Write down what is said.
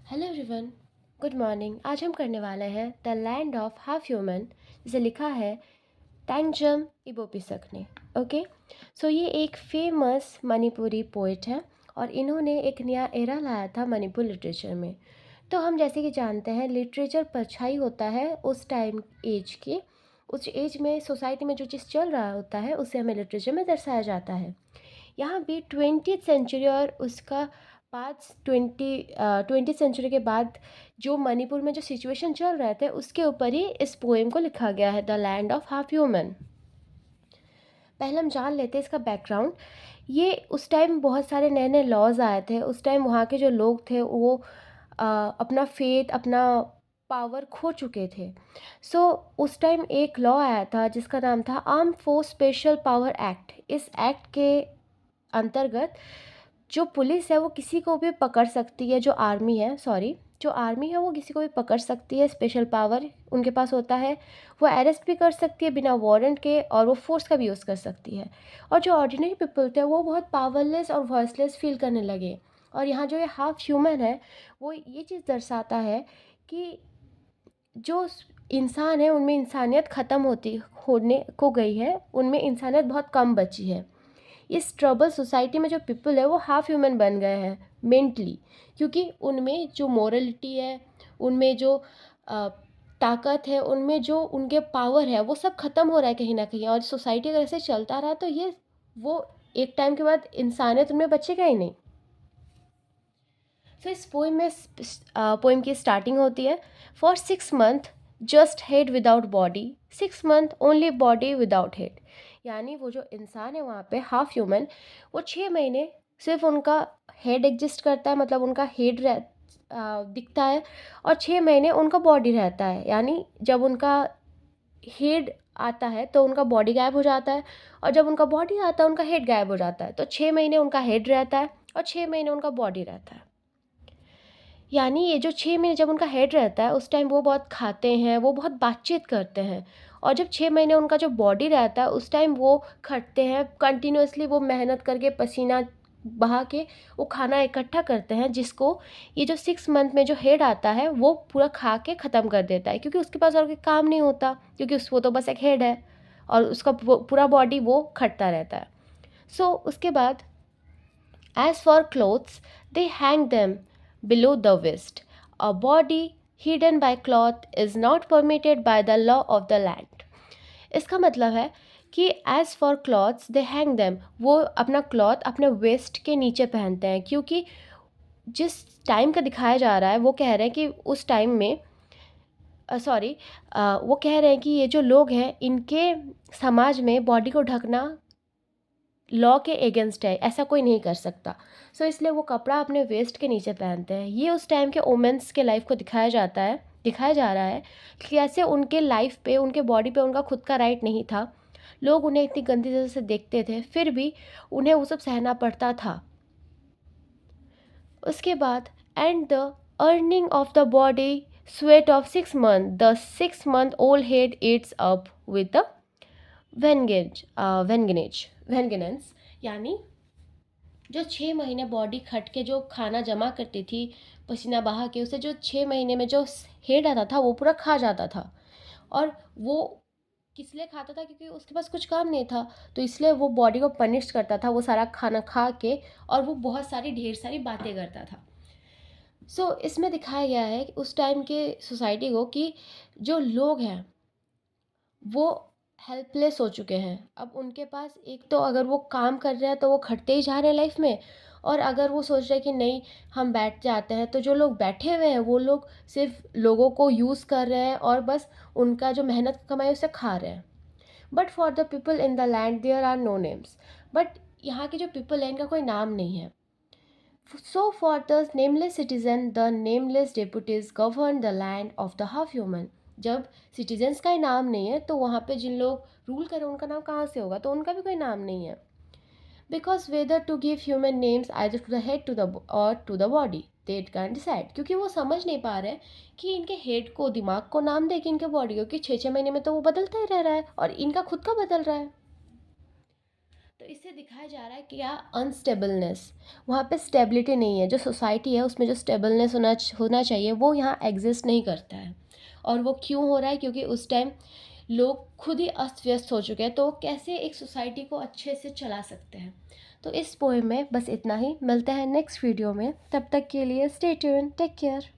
Hello everyone, good morning. आज हम करने वाले हैं the land of half human, जिसे लिखा है टैंगजम इबोपिसक ने। ओके, सो ये एक फेमस मणिपुरी पोइट है और इन्होंने एक नया एरा लाया था मणिपुर लिटरेचर में। तो हम जैसे कि जानते हैं लिटरेचर परछाई होता है उस टाइम एज की। उस एज में सोसाइटी में जो चीज़ चल रहा होता है उसे हमें लिटरेचर में दर्शाया जाता है। यहाँ भी 20th सेंचुरी और उसका बाद 20th सेंचुरी के बाद जो मणिपुर में जो सिचुएशन चल रहे थे उसके ऊपर ही इस पोएम को लिखा गया है, the land of half human. पहले हम जान लेते हैं इसका बैकग्राउंड। ये उस टाइम बहुत सारे नए नए लॉज आए थे। उस टाइम वहाँ के जो लोग थे वो अपना फेथ, अपना पावर खो चुके थे। उस टाइम एक लॉ आया था जिसका नाम था arm force special power act. इस एक्ट के अंतर्गत जो पुलिस है वो किसी को भी पकड़ सकती है, जो आर्मी है वो किसी को भी पकड़ सकती है, स्पेशल पावर उनके पास होता है। वो अरेस्ट भी कर सकती है बिना वारंट के और वो फोर्स का भी यूज़ कर सकती है। और जो ऑर्डिनरी पीपल थे वो बहुत पावरलेस और वॉइसलेस फील करने लगे। और यहाँ जो ये हाफ ह्यूमन है वो ये चीज़ दर्शाता है कि जो इंसान है उनमें इंसानियत ख़त्म होने को गई है, उनमें इंसानियत बहुत कम बची है। इस ट्रबल सोसाइटी में जो पीपल है वो हाफ ह्यूमन बन गए हैं मेंटली, क्योंकि उनमें जो मोरलिटी है, उनमें जो ताकत है, उनमें जो उनके पावर है वो सब ख़त्म हो रहा है कहीं ना कहीं। और सोसाइटी अगर ऐसे चलता रहा तो ये वो एक टाइम के बाद इंसानियत उनमें बचेगा ही नहीं। इस पोइम की स्टार्टिंग होती है, for 6 month just head without body, 6 month only body without head. यानी वो जो इंसान है वहाँ पे हाफ ह्यूमन, वो 6 महीने सिर्फ उनका हेड एग्जिस्ट करता है, मतलब उनका हेड दिखता है, और 6 महीने उनका बॉडी रहता है। यानी जब उनका हेड आता है तो उनका बॉडी गायब हो जाता है, और जब उनका बॉडी आता है उनका हेड गायब हो जाता है। तो 6 महीने उनका हेड रहता है और 6 महीने उनका बॉडी रहता है। यानी ये जो 6 महीने जब उनका हेड रहता है उस टाइम वो बहुत खाते हैं, वो बहुत बातचीत करते हैं। और जब 6 महीने उनका जो बॉडी रहता है उस टाइम वो खटते हैं कंटिन्यूसली, वो मेहनत करके पसीना बहा के वो खाना इकट्ठा करते हैं, जिसको ये जो 6 मंथ में जो हेड आता है वो पूरा खा के ख़त्म कर देता है, क्योंकि उसके पास और कोई काम नहीं होता, क्योंकि वो तो बस एक हेड है और उसका पूरा बॉडी वो खटता रहता है। उसके बाद as for clothes, they hang them below the waist. A body hidden by cloth is not permitted by the law of the land. इसका मतलब है कि as for clothes they hang them, वो अपना क्लॉथ अपने वेस्ट के नीचे पहनते हैं, क्योंकि जिस टाइम का दिखाया जा रहा है वो कह रहे हैं कि उस टाइम में वो कह रहे हैं कि ये जो लोग हैं इनके समाज में बॉडी को ढकना लॉ के अगेंस्ट है, ऐसा कोई नहीं कर सकता। इसलिए वो कपड़ा अपने वेस्ट के नीचे पहनते हैं। ये उस टाइम के वुमेंस के लाइफ को दिखाया जा रहा है कि कैसे उनके लाइफ पे, उनके बॉडी पे उनका खुद का राइट नहीं था। लोग उन्हें इतनी गंदी नज़र से देखते थे, फिर भी उन्हें वो सब सहना पड़ता था। उसके बाद and the earning of the body sweat of 6 month, the 6 month old head eats up with the vengeance. यानी जो 6 महीने बॉडी खट के जो खाना जमा करती थी पसीना बहा के, उसे जो 6 महीने में जो हेड आता था वो पूरा खा जाता था। और वो किस लिए खाता था? क्योंकि उसके पास कुछ काम नहीं था, तो इसलिए वो बॉडी को पनिश करता था वो सारा खाना खा के, और वो बहुत सारी ढेर सारी बातें करता था। इसमें दिखाया गया है कि उस टाइम के सोसाइटी को कि जो लोग हैं वो हेल्पलेस हो चुके हैं। अब उनके पास एक तो अगर वो काम कर रहे हैं तो वो खटते ही जा रहे हैं लाइफ में, और अगर वो सोच रहे हैं कि नहीं हम बैठ जाते हैं, तो जो लोग बैठे हुए हैं वो लोग सिर्फ लोगों को यूज़ कर रहे हैं और बस उनका जो मेहनत कमाई उसे खा रहे हैं। But for the people in the land there are no names. But यहाँ के जो पीपल हैं इनका कोई नाम नहीं है। For the nameless citizen, the nameless deputies govern the land of the half human. जब सिटीजन्स का ही नाम नहीं है तो वहाँ पे जिन लोग रूल करें उनका नाम कहाँ से होगा? तो उनका भी कोई नाम नहीं है। Because whether to give human names either to the head to the or to the body, they can decide. क्योंकि वो समझ नहीं पा रहे कि इनके हेड को, दिमाग को नाम दे कि इनके बॉडी को, कि 6 6 महीने में तो वो बदलता ही रह रहा है और इनका खुद का बदल रहा है। तो तो इससे दिखाया जा रहा है कि क्या अनस्टेबलनेस, वहाँ पे स्टेबिलिटी नहीं है, जो सोसाइटी है उसमें जो स्टेबलनेस होना चाहिए वो यहाँ एग्जिस्ट नहीं करता है। और वो क्यों हो रहा है? क्योंकि उस टाइम लोग खुद ही अस्त व्यस्त हो चुके हैं, तो कैसे एक सोसाइटी को अच्छे से चला सकते हैं। तो इस पोएम में बस इतना ही, मिलते हैं नेक्स्ट वीडियो में, तब तक के लिए स्टे ट्यून, टेक केयर।